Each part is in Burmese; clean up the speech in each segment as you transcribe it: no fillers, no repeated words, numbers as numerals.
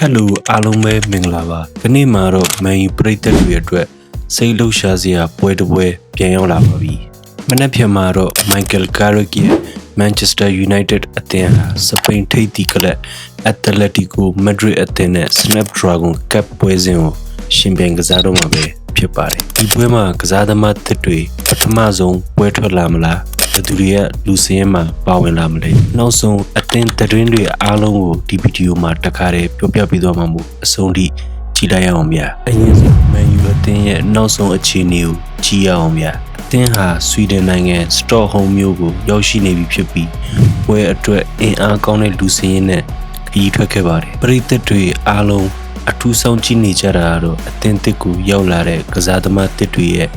Hello အားလုံးပဲမင်္ဂလာပါဒီနေ့မှာတော့မန်ယူပရိသတ်တွေအတွက်စိတ်လှုပ်ရှားစရာပွဲတစ်ပွဲပြန်ရောက်လာပါပြီမနက်ဖြန်မှာတော့ Michael Carrick ရဲ့ Manchester United အသင်းဟာစပိန်ထိပ်သီးကလပ် Atletico Madrid အသင်းနဲ့ Snapdragon Cup ပွဲစဉ်ကိုရှင်ပြိုင်ကစားတော့မှာပဲဖြစ်ပါတယ်ဒီပွဲမှာကစားသမားသစ်တွေပထမဆုံးပွဲထွက်လာမလားဘယ်သူတွေကလူစင်းမှာပါဝင်လာမလဲနောက်ဆုံးအတင်းသတင်းတွေအားလုံးကိုဒီဗီဒီယိုမှာတခါတည်းပြောပြပေးသွားမှာမို့အဆုံးထိကြည့်လိုက်ရအောင်ဗျာအရင်ဆုံးမန်ယူအသင်းရဲ့နောက်ဆုံးအခြေအနေကိုကြည့်ရအောင်ဗျာအသင်းဟာဆွီဒင်နိုင်ငံစတော့ဟုမ်းမြို့ကိုရောက်ရှိနေပြီဖြစ်ပြီးပွဲအတွက်အင်အားကောင်းတဲ့လူစင်းနဲ့ခရီးထွက်ခဲ့ပါတယ်ပရိသတ်တွေအားလုံးအထူးဆောင်ကြည့်နေကြတာကတော့အသင်းတစ်ကိုရောက်လာတဲ့ကစားသမားတစ်တွေရဲ့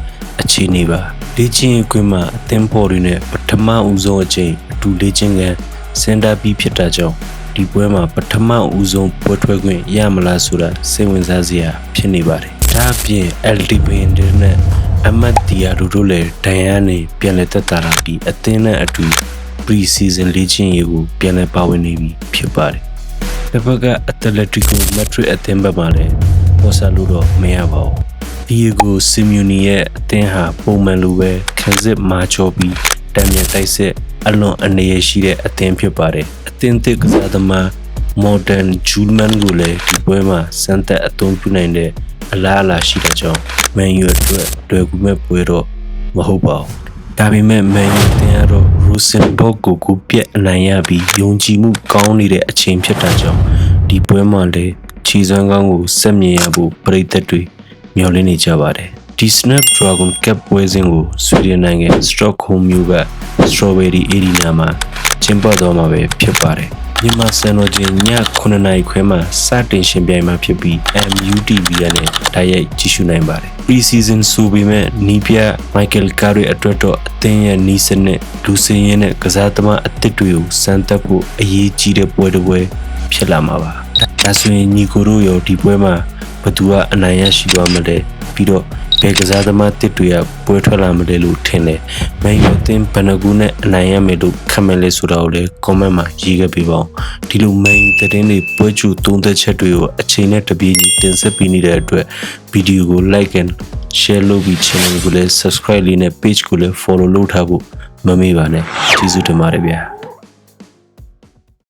အခြေအနေပါလေ့ကျင့်ရေးကွင်းမှာအသင်းဖော်တွေနဲ့ပထမဦးဆုံးအချိန်အတူလေ့ကျင့်ခန်းစင်တာပြီးဖြစ်တာကြောင့်ဒီပွဲမှာပထမဦးဆုံးပွဲထွက်ခွင့်ရမလားဆိုတာစိတ်ဝင်စားစရာဖြစ်နေပါတယ်ဒါအပြင် LDPN နဲ့အမတ်တီယာတို့လည်းဒဏ်ရာနဲ့ပြန်လည်သက်သာလာပြီးအသင်းနဲ့အတူ pre-season လေ့ကျင့်ရေးကိုပြန်လည်ပါဝင်နေပြီဖြစ်ပါတယ်တစ်ဖက်က Atletico Madrid အသင်းဘက်မှာလည်းပေါ်ဆာလို့တော့မရပါဘူးDiego Simeone ရဲ့အသင်းဟာပုံမှန်လိုပဲခံစစ်မာချောပြီးတံမြန်တိုက်စစ်အလွန်အနေရရှိတဲ့အသင်းဖြစ်ပါတယ်အသင်းသစ်ကစားသမား Modern Jullman ကိုလည်းဒီပွဲမှာစမ်းသပ်အသုံးပြုနိုင်တဲ့အလားအလာရှိတဲ့ကြောင့်မန်ယူအတွက်တွေ့ကူမဲ့ပွဲတော့မဟုတ်ပါဘူးဒါပေမဲ့မန်ယူအသင်းကတော့ Rosenborg ကိုပြက်အနိုင်ရပြီးယုံကြည်မှုကောင်းနေတဲ့အချိန်ဖြစ်တာကြောင့်ဒီပွဲမှာလည်းခြေစွမ်းကောင်းကိုဆက်မြင်ရဖို့ပရိသတ်တွေမျှော်လင့်နေကြပါတယ်ဒီ Snapdragon Cup ပွဲစဉ်ကိုဆွီဒင်နိုင်ငံ Stockholm မြို့က Strawberry Arena မှာကျင်းပသွားမှာပဲဖြစ်ပါတယ်မြန်မာစံတော်ချိန်ည9:00 နာရီခွဲမှာစတင်ရှင်ပြိုင်မှာဖြစ်ပြီး MUTV နဲ့တိုက်ရိုက်ကြည့်ရှုနိုင်ပါတယ် Pre-season ဆိုပေမဲ့နီးပြ Michael Carrick အတွက်တော့အသင်းရဲ့နီးစနစ်လူစင်းရင်းနဲ့ကစားသမားအသစ်တွေကိုစမ်းသပ်ဖို့အရေးကြီးတဲ့ပွဲတစ်ပွဲဖြစ်လာမှာပါဒါဆိုရင်ညီကိုတို့ရောဒီပွဲမှာဘသူကအနိုင်ရရှိသွားမလဲပြီးတော့ဘယ်ကစားသမားတစ်တွေကပွဲထွက်လာမလဲလို့ထင်တယ်မန်ယူအသင်းဘယ်နှကူနဲ့အနိုင်ရမယ်လို့ခန့်မှန်းလဲဆိုတာကိုလည်း comment မှာရေးခဲ့ပေးပါဦးဒီလိုမန်ယူသတင်းတွေပွဲကြိုသုံးသက်ချက်တွေကိုအချိန်နဲ့တပြေးညီတင်ဆက်ပေးနေတဲ့အတွက်ဗီဒီယိုကို like and share လုပ်ပြီး channel ကိုလည်း subscribe လေးနဲ့ page ကိုလည်း follow လုပ်ထားဖို့မမေ့ပါနဲ့ကျေးဇူးတင်ပါတယ်ဗျာ